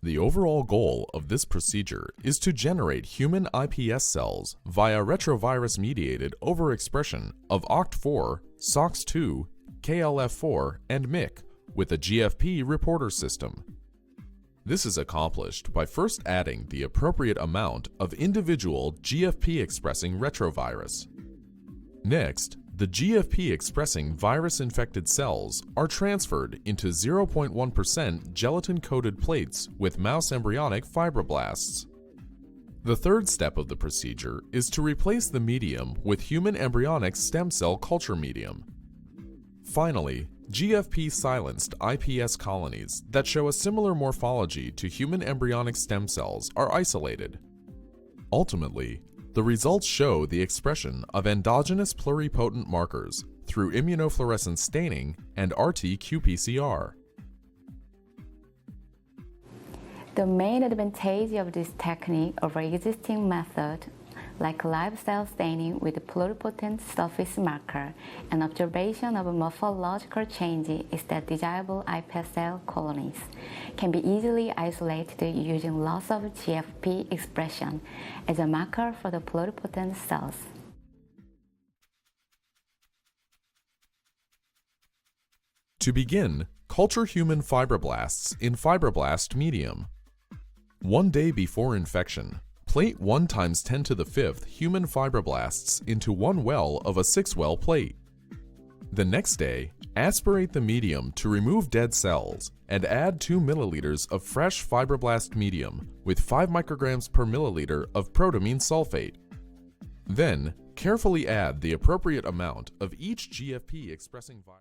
The overall goal of this procedure is to generate human iPS cells via retrovirus-mediated overexpression of OCT4, SOX2, KLF4, and MYC with a GFP reporter system. This is accomplished by first adding the appropriate amount of individual GFP-expressing retrovirus. Next, the GFP-expressing virus-infected cells are transferred into 0.1% gelatin-coated plates with mouse embryonic fibroblasts. The third step of the procedure is to replace the medium with human embryonic stem cell culture medium. Finally, GFP-silenced iPS colonies that show a similar morphology to human embryonic stem cells are isolated. Ultimately, the results show the expression of endogenous pluripotent markers through immunofluorescence staining and RT-qPCR. The main advantage of this technique over existing method, like live cell staining with pluripotent surface marker and observation of morphological change, is that desirable iPS cell colonies can be easily isolated using loss of GFP expression as a marker for the pluripotent cells. To begin, culture human fibroblasts in fibroblast medium. 1 day before infection, plate 1 × 10⁵ human fibroblasts into 1 well of a 6-well plate. The next day, aspirate the medium to remove dead cells and add 2 milliliters of fresh fibroblast medium with 5 micrograms per milliliter of protamine sulfate. Then, carefully add the appropriate amount of each GFP-expressing virus.